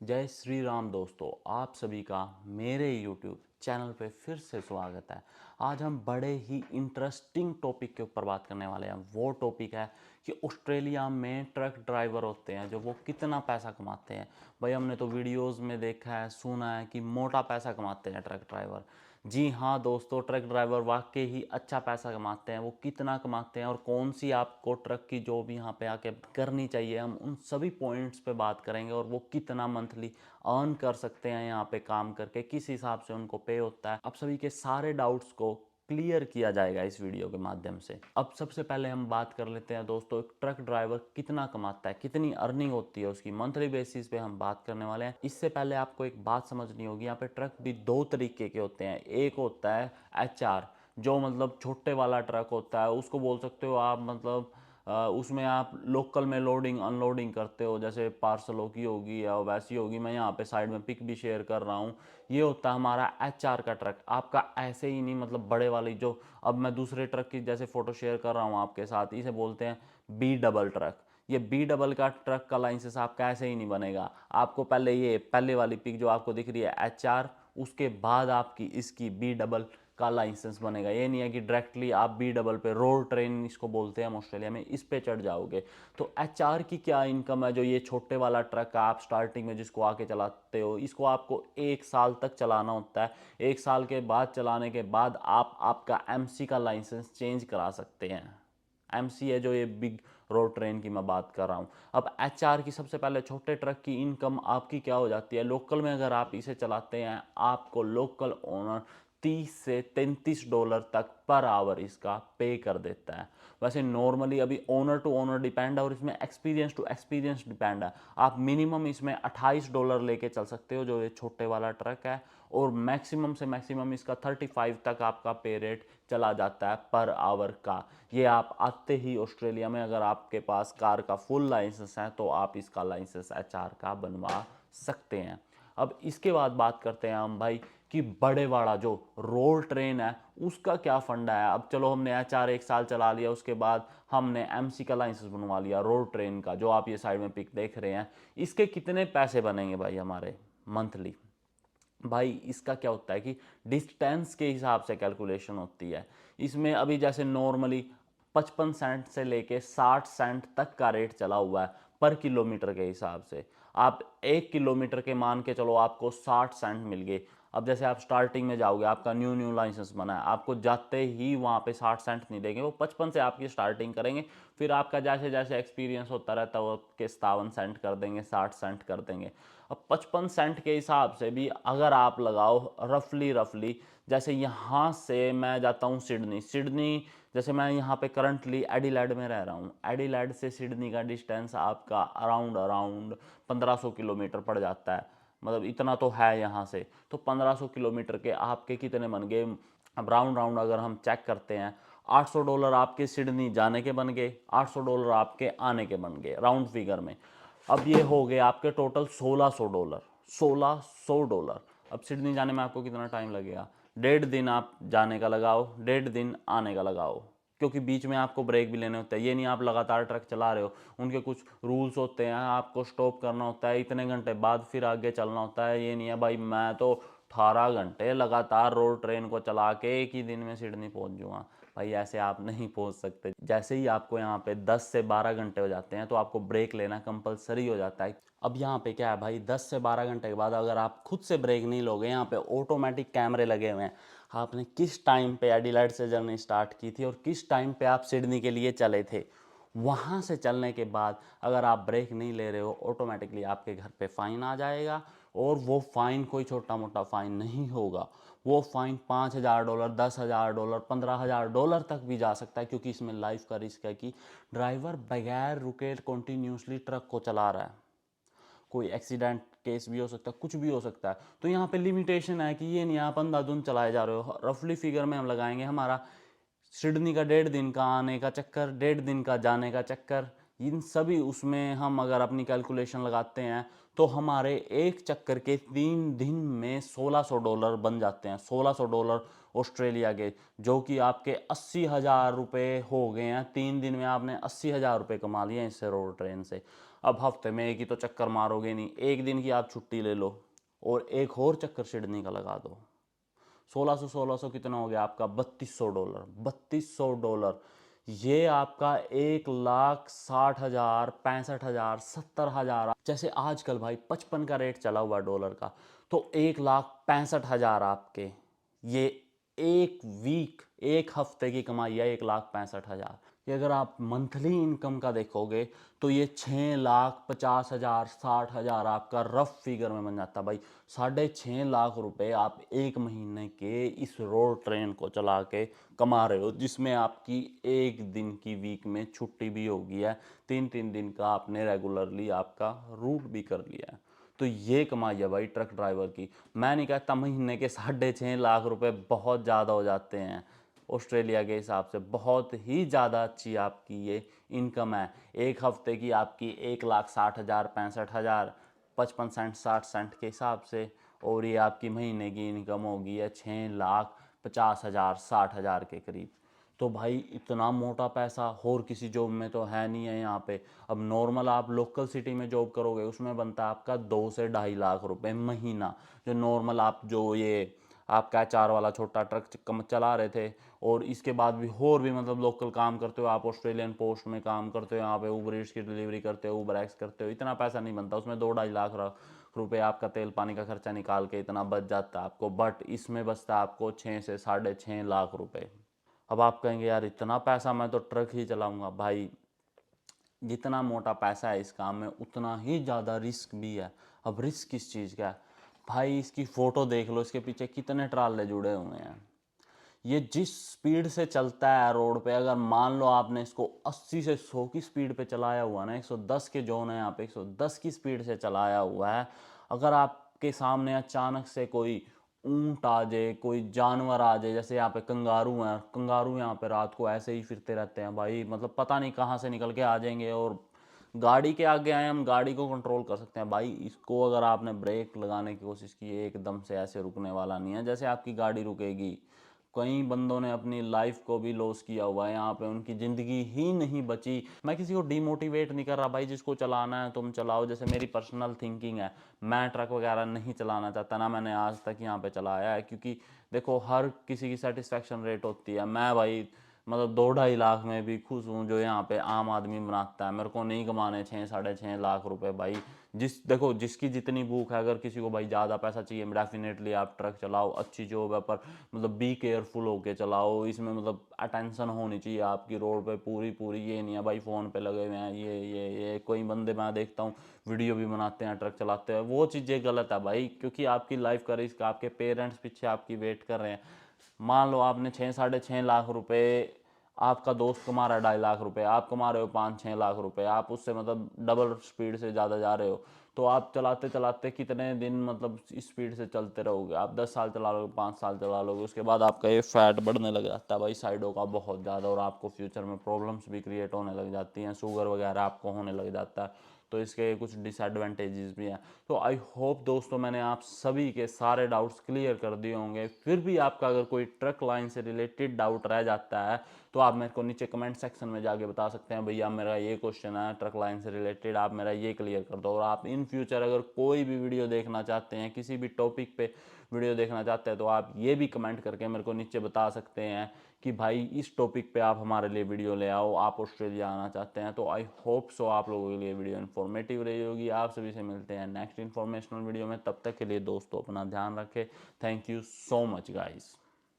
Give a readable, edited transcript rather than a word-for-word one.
जय श्री राम दोस्तों, आप सभी का मेरे YouTube चैनल पे फिर से स्वागत है। आज हम बड़े ही इंटरेस्टिंग टॉपिक के ऊपर बात करने वाले हैं। वो टॉपिक है कि ऑस्ट्रेलिया में ट्रक ड्राइवर होते हैं जो वो कितना पैसा कमाते हैं। भाई हमने तो वीडियोस में देखा है, सुना है कि मोटा पैसा कमाते हैं ट्रक ड्राइवर। जी हाँ दोस्तों, ट्रक ड्राइवर वाकई ही अच्छा पैसा कमाते हैं। वो कितना कमाते हैं और कौन सी आपको ट्रक की जॉब यहाँ पे आके करनी चाहिए, हम उन सभी पॉइंट्स पे बात करेंगे। और वो कितना मंथली अर्न कर सकते हैं यहाँ पे काम करके, किस हिसाब से उनको पे होता है, आप सभी के सारे डाउट्स को क्लियर किया जाएगा इस वीडियो के माध्यम से। अब सबसे पहले हम बात कर लेते हैं दोस्तों, एक ट्रक ड्राइवर कितना कमाता है, कितनी अर्निंग होती है उसकी, मंथली बेसिस पे हम बात करने वाले हैं। इससे पहले आपको एक बात समझनी होगी, यहाँ पे ट्रक भी दो तरीके के होते हैं। एक होता है HR, जो मतलब छोटे वाला ट्रक होता है, उसको बोल सकते हो आप मतलब उसमें आप लोकल में लोडिंग अनलोडिंग करते हो, जैसे पार्सलों की होगी या वैसी होगी। मैं यहाँ पे साइड में पिक भी शेयर कर रहा हूँ। ये होता है हमारा HR का ट्रक। आपका ऐसे ही नहीं, मतलब बड़े वाली जो अब मैं दूसरे ट्रक की जैसे फ़ोटो शेयर कर रहा हूँ आपके साथ, इसे बोलते हैं B डबल ट्रक। ये B डबल का ट्रक का लाइसेंस आपका ऐसे ही नहीं बनेगा। आपको पहले ये पहले वाली पिक जो आपको दिख रही है HR, उसके बाद आपकी इसकी B डबल का लाइसेंस बनेगा। ये नहीं है कि डायरेक्टली आप B डबल पे, रोड ट्रेन इसको बोलते हैं हम ऑस्ट्रेलिया में, इस पे चढ़ जाओगे। तो HR की क्या इनकम है, जो ये छोटे वाला ट्रक आप स्टार्टिंग में जिसको आके चलाते हो, इसको आपको 1 साल तक चलाना होता है। 1 साल के बाद चलाने के बाद आप आपका MC का लाइसेंस चेंज करा सकते हैं। MC है जो ये बिग रोड ट्रेन की मैं बात कर रहा हूँ। अब HR की सबसे पहले छोटे ट्रक की इनकम आपकी क्या हो जाती है। लोकल में अगर आप इसे चलाते हैं, आपको लोकल ओनर $30 से $33 तक पर आवर इसका पे कर देता है। वैसे नॉर्मली अभी ओनर टू ओनर डिपेंड है और इसमें एक्सपीरियंस टू एक्सपीरियंस डिपेंड है। आप मिनिमम इसमें $28 लेके चल सकते हो जो ये छोटे वाला ट्रक है, और मैक्सिमम से मैक्सिमम इसका 35 तक आपका पे रेट चला जाता है पर आवर का। ये आप आते ही ऑस्ट्रेलिया में, अगर आपके पास कार का फुल लाइसेंस है तो आप इसका लाइसेंस HR का बनवा सकते हैं। अब इसके बाद बात करते हैं हम भाई कि बड़े वाला जो रोड ट्रेन है उसका क्या फंडा है। अब चलो हमने HR 1 साल चला लिया, उसके बाद हमने MC का लाइसेंस बनवा लिया रोड ट्रेन का, जो आप ये साइड में पिक देख रहे हैं। इसके कितने पैसे बनेंगे भाई हमारे मंथली। भाई इसका क्या होता है कि डिस्टेंस के हिसाब से कैलकुलेशन होती है। इसमें अभी जैसे नॉर्मली 55 सेंट से लेके 60 सेंट तक का रेट चला हुआ है पर किलोमीटर के हिसाब से। आप 1 किलोमीटर के मान के चलो आपको 60 सेंट मिल गए। अब जैसे आप स्टार्टिंग में जाओगे, आपका न्यू न्यू लाइसेंस बना है, आपको जाते ही वहाँ पे 60 सेंट नहीं देंगे, वो 55 से आपकी स्टार्टिंग करेंगे। फिर आपका जैसे जैसे एक्सपीरियंस होता रहता है वो के 57 सेंट कर देंगे, 60 सेंट कर देंगे। अब 55 सेंट के हिसाब से भी अगर आप लगाओ रफली रफली, जैसे यहाँ से मैं जाता हूँ सिडनी, जैसे मैं यहाँ पे करंटली एडिलेड में रह रहा हूँ, एडिलेड से सिडनी का डिस्टेंस आपका अराउंड अराउंड 1500 किलोमीटर पड़ जाता है। मतलब इतना तो है यहाँ से। तो 1500 किलोमीटर के आपके कितने बन गए। अब राउंड राउंड अगर हम चेक करते हैं, $800 आपके सिडनी जाने के बन गए, $800 आपके आने के बन गए राउंड फिगर में। अब ये हो गए आपके टोटल $1600, $1600। अब सिडनी जाने में आपको कितना टाइम लगेगा, 1.5 दिन आप जाने का लगाओ, 1.5 दिन आने का लगाओ, क्योंकि बीच में आपको ब्रेक भी लेने होते हैं। ये नहीं आप लगातार ट्रक चला रहे हो, उनके कुछ रूल्स होते हैं, आपको स्टॉप करना होता है, इतने घंटे बाद फिर आगे चलना होता है। ये नहीं है भाई मैं तो 18 घंटे लगातार रोड ट्रेन को चला के एक ही दिन में सिडनी पहुंच जाऊँगा। भाई ऐसे आप नहीं पहुंच सकते। जैसे ही आपको यहाँ पे 10 से 12 घंटे हो जाते हैं तो आपको ब्रेक लेना कंपलसरी हो जाता है। अब यहाँ पे क्या है भाई, 10 से 12 घंटे के बाद अगर आप खुद से ब्रेक नहीं लोगे, यहाँ पे ऑटोमेटिक कैमरे लगे हुए हैं, आपने किस टाइम पे एडिलेड से जर्नी स्टार्ट की थी और किस टाइम पे आप सिडनी के लिए चले थे, वहाँ से चलने के बाद अगर आप ब्रेक नहीं ले रहे हो, ऑटोमेटिकली आपके घर पे फ़ाइन आ जाएगा। और वो फ़ाइन कोई छोटा मोटा फ़ाइन नहीं होगा, वो फ़ाइन $5000, $10,000, $15,000 तक भी जा सकता है, क्योंकि इसमें लाइफ का रिस्क है कि ड्राइवर बगैर रुके कंटिन्यूसली ट्रक को चला रहा है। कोई एक्सीडेंट केस भी हो सकता है, कुछ भी हो सकता है। तो यहाँ पे लिमिटेशन है कि ये नहीं आप अंधाधुंध चलाए जा रहे हो। रफली फिगर में हम लगाएंगे, हमारा सिडनी का 1.5 दिन का आने का चक्कर, 1.5 दिन का जाने का चक्कर, इन सभी उसमें हम अगर अपनी कैलकुलेशन लगाते हैं तो हमारे एक चक्कर के 3 दिन में $1600 बन जाते हैं। $1600 ऑस्ट्रेलिया के, जो कि आपके 80,000 रुपये हो गए हैं। 3 दिन में आपने 80,000 रुपये कमा लिए इससे, रोड ट्रेन से। अब हफ्ते में एक ही तो चक्कर मारोगे नहीं, एक दिन की आप छुट्टी ले लो और एक और चक्कर सिडनी का लगा दो। 1600 कितना हो गया आपका, $3200। $3200 ये आपका 1,60,000, 65,000, 70,000। जैसे आजकल भाई 55 का रेट चला हुआ डॉलर का, तो 1,65,000 आपके, ये एक वीक, एक हफ्ते की कमाई है 1,65,000। ये अगर आप मंथली इनकम का देखोगे तो ये 6,50,000, 60,000 आपका रफ फिगर में बन जाता है भाई। 6.5 लाख रुपए आप एक महीने के इस रोड ट्रेन को चला के कमा रहे हो, जिसमें आपकी एक दिन की वीक में छुट्टी भी होगी है, 3-3 दिन का आपने रेगुलरली आपका रूट भी कर लिया है। तो ये कमाई है भाई ट्रक ड्राइवर की। मैं नहीं कहता महीने के 6.5 लाख रुपए बहुत ज़्यादा हो जाते हैं, ऑस्ट्रेलिया के हिसाब से बहुत ही ज़्यादा अच्छी आपकी ये इनकम है। एक हफ्ते की आपकी 1,60,000, 65,000, 55 सेंट 60 सेंट के हिसाब से, और ये आपकी महीने की इनकम होगी है 6,50,000, 60,000 के करीब। तो भाई इतना मोटा पैसा और किसी जॉब में तो है नहीं है यहाँ पे। अब नॉर्मल आप लोकल सिटी में जॉब करोगे उसमें बनता है आपका 2 से 2.5 लाख रुपए महीना, जो नॉर्मल आप जो ये आपका एचआर वाला छोटा ट्रक चला रहे थे, और इसके बाद भी और भी मतलब लोकल काम करते हो आप, ऑस्ट्रेलियन पोस्ट में काम करते हो, यहाँ पे ऊबर ईट्स की डिलीवरी करते हो, ऊबर एक्स करते हो, इतना पैसा नहीं बनता उसमें। 2-2.5 लाख रुपए आपका तेल पानी का खर्चा निकाल के इतना बच जाता है आपको, बट इसमें बचता है आपको 6 से 6.5 लाख रुपए। अब आप कहेंगे यार इतना पैसा, मैं तो ट्रक ही चलाऊंगा। भाई जितना मोटा पैसा है इस काम में उतना ही ज़्यादा रिस्क भी है। अब रिस्क किस चीज़ का है भाई, इसकी फ़ोटो देख लो, इसके पीछे कितने ट्राले जुड़े हुए हैं। ये जिस स्पीड से चलता है रोड पे, अगर मान लो आपने इसको 80 से 100 की स्पीड पे चलाया हुआ ना, 110 के जोन है यहाँ पे, 110 की स्पीड से चलाया हुआ है, अगर आपके सामने अचानक से कोई ऊंट आ जाए, कोई जानवर आ जाए, जैसे यहाँ पे कंगारू हैं, कंगारू यहाँ पे रात को ऐसे ही फिरते रहते हैं भाई, मतलब पता नहीं कहाँ से निकल के आ जाएंगे, और गाड़ी के आगे आए हम गाड़ी को कंट्रोल कर सकते हैं भाई। इसको अगर आपने ब्रेक लगाने की कोशिश की, एकदम से ऐसे रुकने वाला नहीं है जैसे आपकी गाड़ी रुकेगी। कई बंदों ने अपनी लाइफ को भी लॉस किया हुआ है यहाँ पे, उनकी ज़िंदगी ही नहीं बची। मैं किसी को डिमोटिवेट नहीं कर रहा भाई, जिसको चलाना है तुम चलाओ, जैसे मेरी पर्सनल थिंकिंग है, मैं ट्रक वगैरह नहीं चलाना चाहता, ना मैंने आज तक यहाँ पे चलाया है, क्योंकि देखो हर किसी की सेटिस्फेक्शन रेट होती है। मैं भाई मतलब 2-2.5 लाख में भी खुश हूँ जो यहाँ पे आम आदमी बनाता है। मेरे को नहीं कमाने 6-6.5 लाख रुपए भाई। देखो जिसकी जितनी भूख है, अगर किसी को भाई ज़्यादा पैसा चाहिए डेफिनेटली आप ट्रक चलाओ, अच्छी जॉब है, पर मतलब बी केयरफुल होके चलाओ। इसमें मतलब अटेंशन होनी चाहिए आपकी रोड पे पूरी पूरी, ये नहीं है भाई फ़ोन पे लगे हुए हैं, ये कोई बंदे मैं देखता हूँ वीडियो भी बनाते हैं ट्रक चलाते हैं, वो चीज़ें गलत है भाई, क्योंकि आपकी लाइफ का रिस्क, आपके पेरेंट्स पीछे आपकी वेट कर रहे हैं। मान लो आपने 6-6.5 लाख रुपए, आपका दोस्त कमा रहा है 2.5 लाख रुपए, आप कमा रहे हो 5-6 लाख रुपए, आप उससे मतलब डबल स्पीड से ज़्यादा जा रहे हो, तो आप चलाते चलाते कितने दिन मतलब इस स्पीड से चलते रहोगे? आप 10 साल चला लोगे, 5 साल चला लोगे, उसके बाद आपका ये फैट बढ़ने लग जाता है भाई साइडों का बहुत ज़्यादा, और आपको फ्यूचर में प्रॉब्लम्स भी क्रिएट होने लग जाती हैं, शुगर वगैरह आपको होने लग जाता है। तो इसके कुछ डिसएडवांटेजेस भी हैं। तो आई होप दोस्तों मैंने आप सभी के सारे डाउट्स क्लियर कर दिए होंगे। फिर भी आपका अगर कोई ट्रक लाइन से रिलेटेड डाउट रह जाता है तो आप मेरे को नीचे कमेंट सेक्शन में जाके बता सकते हैं, भैया मेरा ये क्वेश्चन है ट्रक लाइन से रिलेटेड, आप मेरा ये क्लियर कर दो। और आप इन फ्यूचर अगर कोई भी वीडियो देखना चाहते हैं, किसी भी टॉपिक पे वीडियो देखना चाहते हैं, तो आप ये भी कमेंट करके मेरे को नीचे बता सकते हैं कि भाई इस टॉपिक पे आप हमारे लिए वीडियो ले आओ, आप ऑस्ट्रेलिया आना चाहते हैं। तो आई होप सो आप लोगों के लिए वीडियो इन्फॉर्मेटिव रही होगी। आप सभी से मिलते हैं नेक्स्ट इन्फॉर्मेशनल वीडियो में, तब तक के लिए दोस्तों अपना ध्यान रखें। Thank you so much guys.